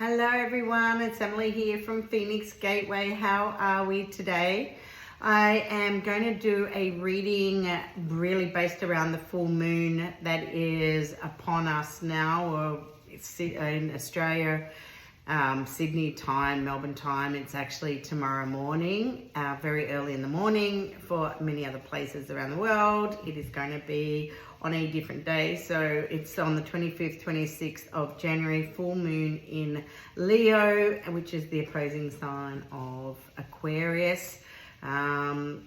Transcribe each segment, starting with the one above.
Hello everyone, it's Emily here from Phoenix Gateway. How are we today? I am going to do a reading really based around the full moon that is upon us now, or in Australia, Sydney time, Melbourne time. It's actually tomorrow morning, very early in the morning. For many other places around the world, it is going to be on a different day. So it's on the 25th, 26th of January, full moon in Leo, which is the opposing sign of Aquarius. And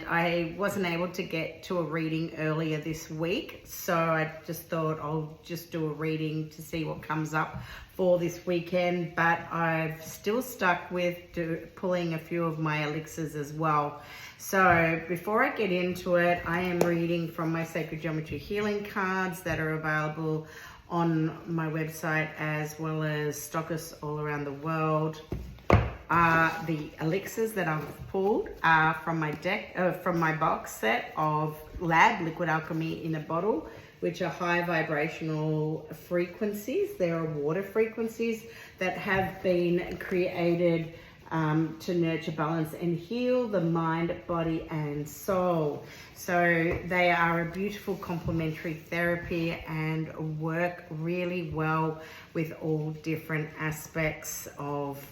I wasn't able to get to a reading earlier this week, so I just thought I'll just do a reading to see what comes up for this weekend, but I've still stuck with pulling a few of my elixirs as well. So before I get into it, I am reading from my Sacred Geometry Healing cards that are available on my website, as well as stockists all around the world. The elixirs that I've pulled are from my from my box set of Liquid Alchemy in a bottle, which are high vibrational frequencies. They are water frequencies that have been created to nurture, balance, and heal the mind, body, and soul. So they are a beautiful complementary therapy and work really well with all different aspects of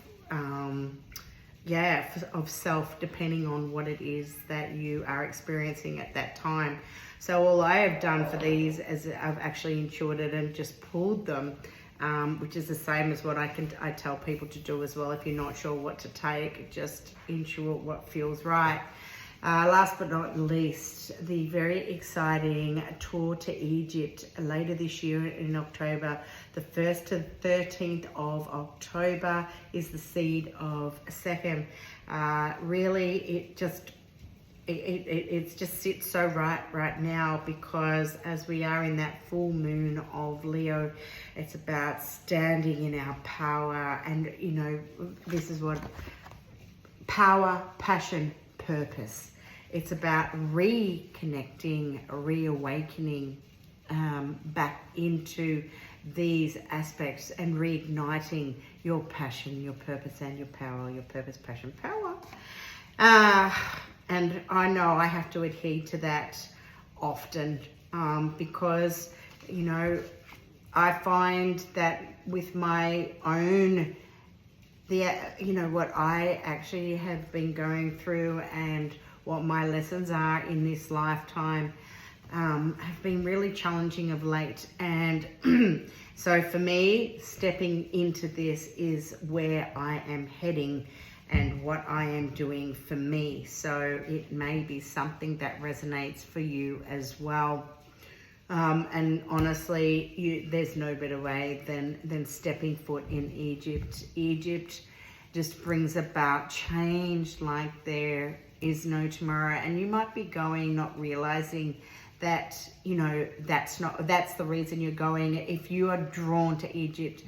self, depending on what it is that you are experiencing at that time. So all I have done for these is I've actually insured it and just pulled them, which is the same as what I tell people to do as well. If you're not sure what to take, just insure what feels right. Last but not least, the very exciting tour to Egypt later this year in October. The 1st to 13th of October is the seed of Second. Really, it just sits so right now, because as we are in that full moon of Leo, it's about standing in our power. And you know, this is what power, passion, purpose. It's about reconnecting, reawakening back into these aspects and reigniting your passion, your purpose, and your power. Your purpose, passion, power. And I know I have to adhere to that often, because, you know, I find that with my own, what I actually have been going through and what my lessons are in this lifetime have been really challenging of late. And so for me, stepping into this is where I am heading and what I am doing for me. So it may be something that resonates for you as well. And honestly, there's no better way than stepping foot in Egypt. Egypt just brings about change like there is no tomorrow. And you might be going not realizing that, you know, that's the reason you're going. If you are drawn to Egypt,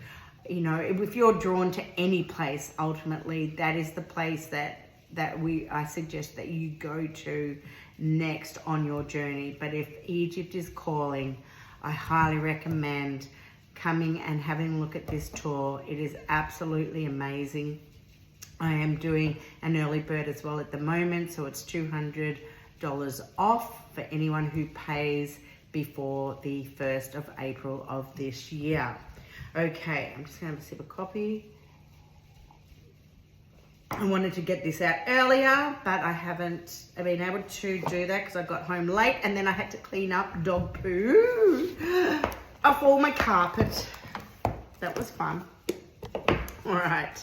you know, if you're drawn to any place, ultimately that is the place that I suggest that you go to next on your journey. But if Egypt is calling, I highly recommend coming and having a look at this tour. It is absolutely amazing. I am doing an early bird as well at the moment, so it's $200 off for anyone who pays before the 1st of April of this year. Okay, I'm just going to have a sip of coffee. I wanted to get this out earlier, but I haven't been able to do that because I got home late, and then I had to clean up dog poo off all my carpet. That was fun. All right.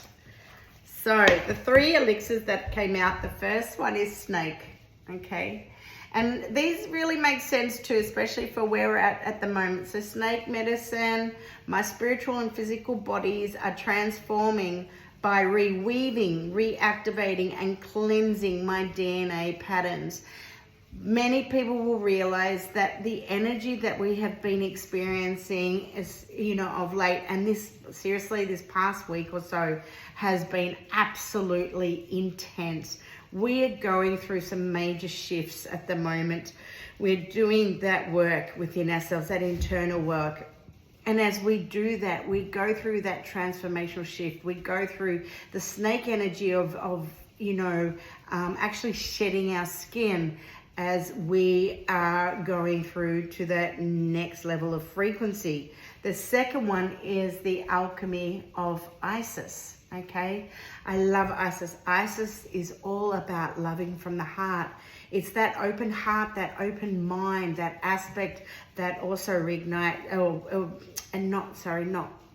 So the 3 elixirs that came out, the first one is snake, okay? And these really make sense too, especially for where we're at the moment. So snake medicine, my spiritual and physical bodies are transforming by reweaving, reactivating, and cleansing my DNA patterns. Many people will realize that the energy that we have been experiencing is, you know, of late, and this past week or so has been absolutely intense. We're going through some major shifts at the moment. We're doing that work within ourselves, that internal work, And as we do that, we go through that transformational shift. We go through the snake energy of you know, actually shedding our skin as we are going through to that next level of frequency. The second one is the alchemy of Isis. Okay, I love Isis. Isis is all about loving from the heart. It's that open heart, that open mind, that aspect that also reignites, not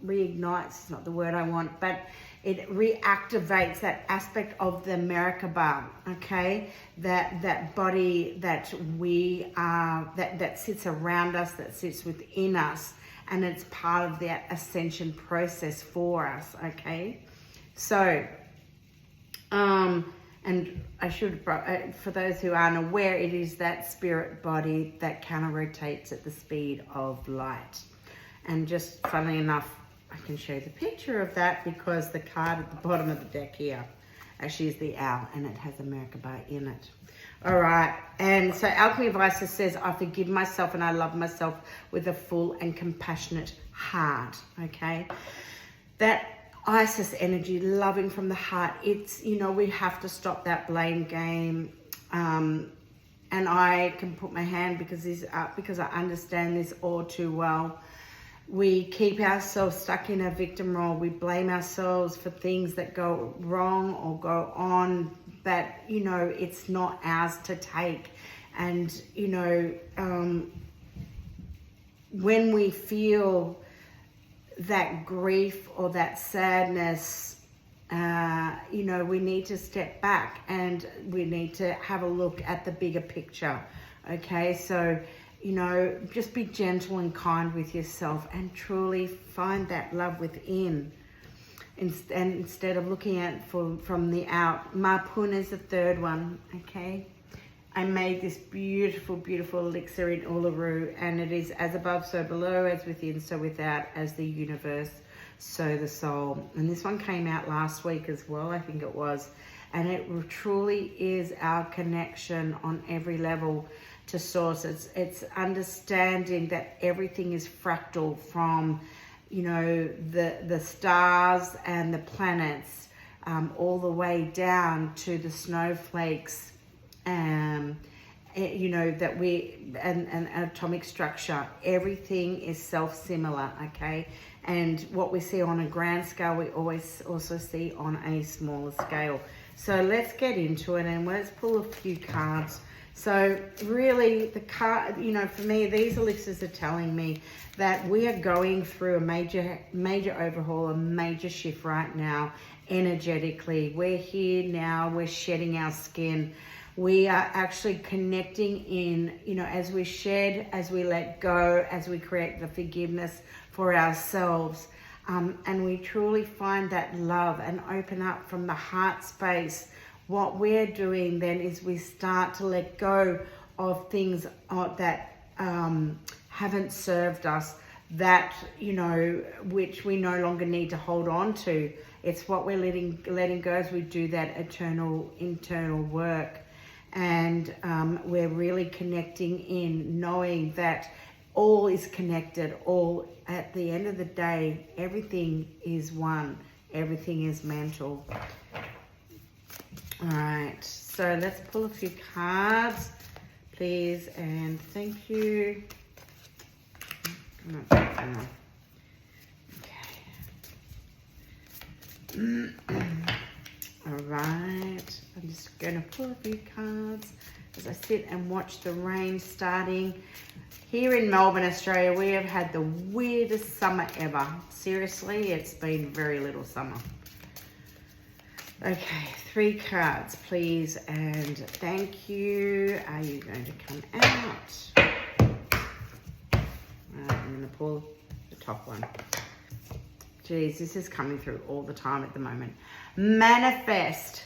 reignites, it's not the word I want, but it reactivates that aspect of the merkaba, okay? That body that we are, that sits around us, that sits within us, and it's part of that ascension process for us, okay? So, and I should, for those who aren't aware, it is that spirit body that counter-rotates at the speed of light. And just funnily enough, I can show you the picture of that because the card at the bottom of the deck here actually is the owl, and it has a merkaba in it. All right, and so Alchemy of Isis says, I forgive myself and I love myself with a full and compassionate heart, okay? That Isis energy, loving from the heart, it's, you know, we have to stop that blame game. And I can put my hand because I understand this all too well. We keep ourselves stuck in a victim role. We blame ourselves for things that go wrong or go on, but, you know, it's not ours to take. And, you know, when we feel that grief or that sadness, you know, we need to step back and we need to have a look at the bigger picture. Okay, so, you know, just be gentle and kind with yourself and truly find that love within. And instead of looking at from the out. Mapun is the third one, okay? I made this beautiful, beautiful elixir in Uluru, and it is as above, so below, as within, so without, as the universe, so the soul. And this one came out last week as well, I think it was. And it truly is our connection on every level to source. It's understanding that everything is fractal from, you know, the stars and the planets, all the way down to the snowflakes, you know, that and atomic structure. Everything is self-similar, okay? And what we see on a grand scale, we always also see on a smaller scale. So let's get into it and let's pull a few cards. So really the card, you know, for me, these elixirs are telling me that we are going through a major overhaul, a major shift right now, energetically. We're here now, we're shedding our skin. We are actually connecting in, you know, as we shed, as we let go, as we create the forgiveness for ourselves. And we truly find that love and open up from the heart space. What we're doing then is we start to let go of things that haven't served us, that, you know, which we no longer need to hold on to. It's what we're letting go as we do that internal work. And we're really connecting in, knowing that all is connected. All, at the end of the day, everything is one. Everything is mental. All right, so let's pull a few cards, please, and thank you. Okay. All right, I'm just going to pull a few cards as I sit and watch the rain starting. Here in Melbourne, Australia, we have had the weirdest summer ever. Seriously, it's been very little summer. Okay, 3 cards, please, and thank you. Are you going to come out? I'm going to pull the top one. Geez, this is coming through all the time at the moment. Manifest.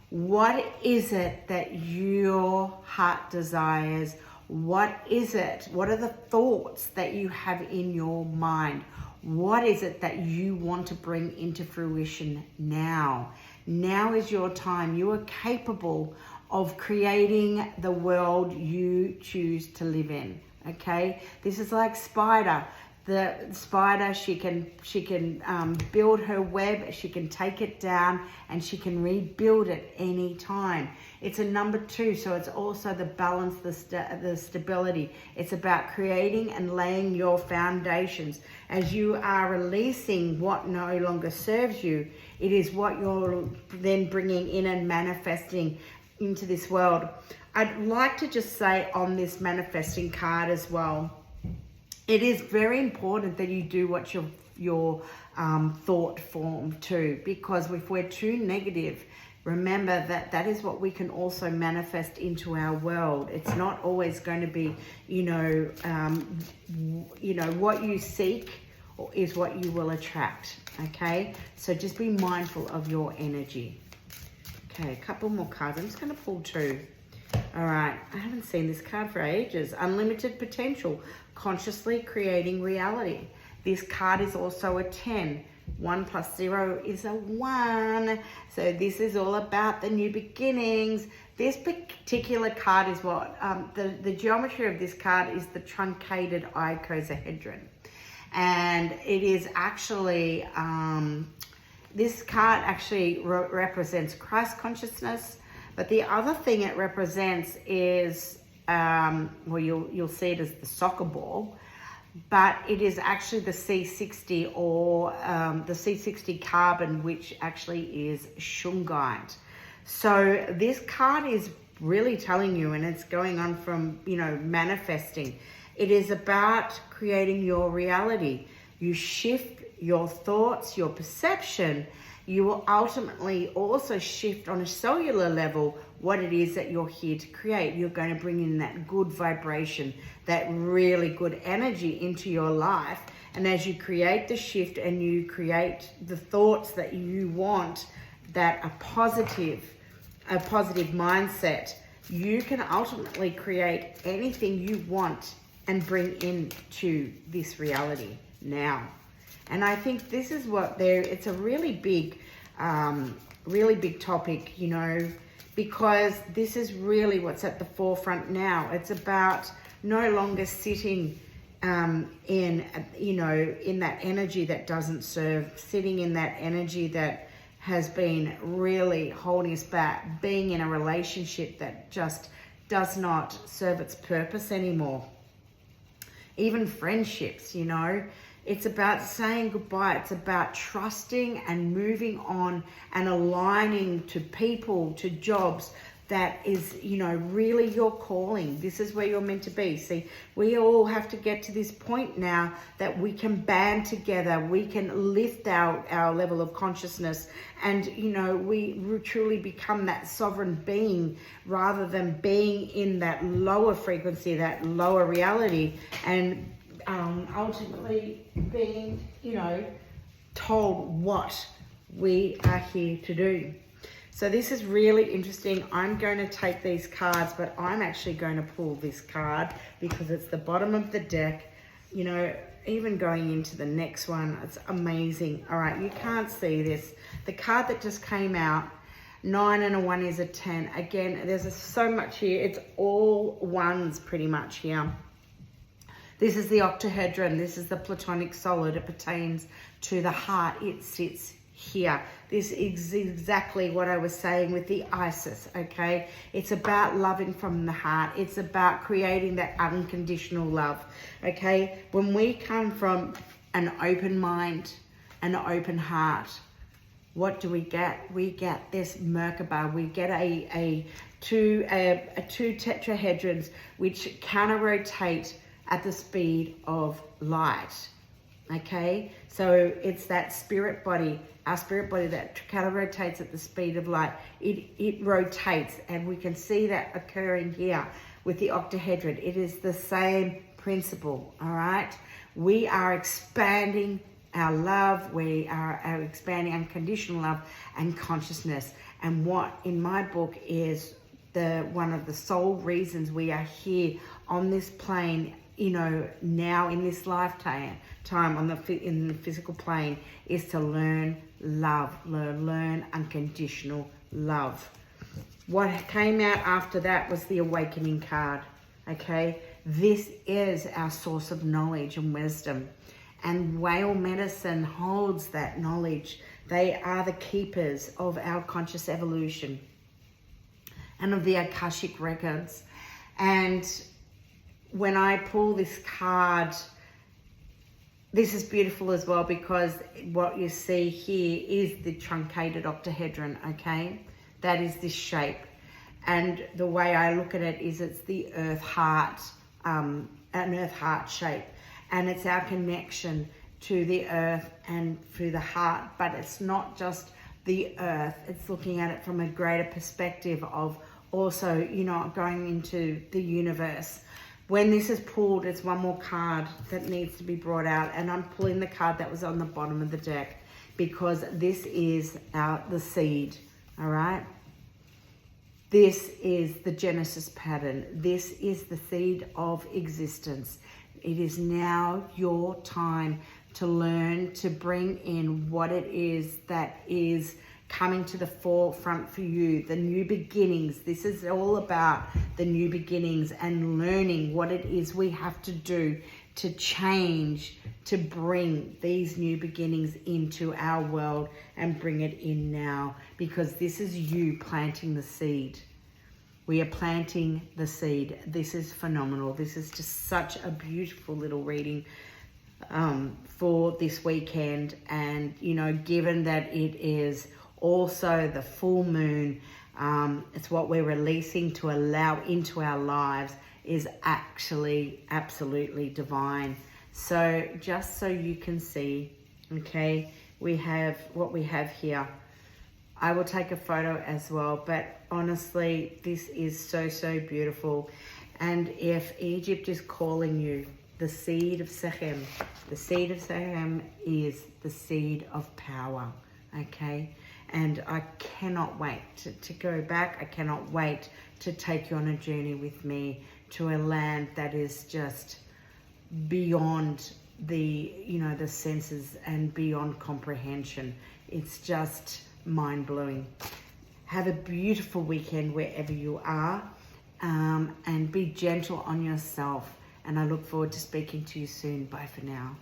What is it that your heart desires? What is it? What are the thoughts that you have in your mind? What is it that you want to bring into fruition now? Now is your time. You are capable of creating the world you choose to live in. Okay? This is like Spider. the spider, she can build her web, she can take it down, and she can rebuild it anytime. It's a number 2, so it's also the balance, the stability. It's about creating and laying your foundations. As you are releasing what no longer serves you, it is what you're then bringing in and manifesting into this world. I'd like to just say on this manifesting card as well, it is very important that you do what your thought form too, because if we're too negative, remember that is what we can also manifest into our world. It's not always going to be, what you seek is what you will attract. Okay, so just be mindful of your energy. Okay, a couple more cards. I'm just going to pull 2. All right, I haven't seen this card for ages. Unlimited potential, consciously creating reality. This card is also a 10. 1 + 0 is a 1. So this is all about the new beginnings. This particular card is what, the geometry of this card is the truncated icosahedron. And it is actually, this card actually represents Christ consciousness. But the other thing it represents is, you'll see it as the soccer ball, but it is actually the C60 or the C60 carbon, which actually is shungite. So this card is really telling you, and it's going on from, manifesting. It is about creating your reality. You shift your thoughts, your perception, you will ultimately also shift on a cellular level what it is that you're here to create. You're going to bring in that good vibration, that really good energy into your life. And as you create the shift and you create the thoughts that you want, that a positive mindset, you can ultimately create anything you want and bring into this reality now. And I think this is what it's a really big topic, because this is really what's at the forefront now. It's about no longer sitting in that energy that doesn't serve, sitting in that energy that has been really holding us back, being in a relationship that just does not serve its purpose anymore. Even friendships, it's about saying goodbye. It's about trusting and moving on and aligning to people, to jobs that is, really your calling. This is where you're meant to be. See, we all have to get to this point now that we can band together. We can lift our level of consciousness and, we truly become that sovereign being rather than being in that lower frequency, that lower reality, and ultimately being, told what we are here to do. So this is really interesting. I'm going to take these cards, but I'm actually going to pull this card because it's the bottom of the deck. Even going into the next one, it's amazing. All right, you can't see this. The card that just came out, 9 and a 1 is a 10. Again, there's so much here. It's all ones pretty much here. This is the octahedron. This is the platonic solid. It pertains to the heart. It sits here. This is exactly what I was saying with the Isis, okay? It's about loving from the heart. It's about creating that unconditional love, okay? When we come from an open mind, an open heart, what do we get? We get this merkaba. We get two tetrahedrons which counter-rotate at the speed of light. Okay, so it's that spirit body, our spirit body that counter-rotates at the speed of light. It rotates, and we can see that occurring here with the octahedron. It is the same principle, all right? We are expanding our love. We are expanding unconditional love and consciousness. And what in my book is one of the sole reasons we are here on this plane, now in this lifetime in the physical plane, is to learn love, learn unconditional love. What came out after that was the awakening card, okay? This is our source of knowledge and wisdom. And whale medicine holds that knowledge. They are the keepers of our conscious evolution and of the Akashic records. And when I pull this card, this is beautiful as well, because what you see here is the truncated octahedron, okay? That is this shape. And the way I look at it is it's the earth heart, an earth heart shape. And it's our connection to the earth and through the heart. But it's not just the earth. It's looking at it from a greater perspective of also, you know, going into the universe. When this is pulled, it's one more card that needs to be brought out. And I'm pulling the card that was on the bottom of the deck, because this is the seed, all right? This is the Genesis pattern. This is the seed of existence. It is now your time to learn to bring in what it is that is coming to the forefront for you, the new beginnings. This is all about the new beginnings and learning what it is we have to do to change, to bring these new beginnings into our world and bring it in now, because this is you planting the seed. We are planting the seed. This is phenomenal. This is just such a beautiful little reading for this weekend. And, you know, given that it is also the full moon, it's what we're releasing to allow into our lives is actually absolutely divine. So just so you can see, okay, we have what we have here. I will take a photo as well, but honestly, this is so, so beautiful. And if Egypt is calling you, the seed of Sechem, the seed of Sechem is the seed of power, okay? And I cannot wait to go back. I cannot wait to take you on a journey with me to a land that is just beyond the, you know, the senses and beyond comprehension. It's just mind-blowing. Have a beautiful weekend wherever you are, and be gentle on yourself. And I look forward to speaking to you soon. Bye for now.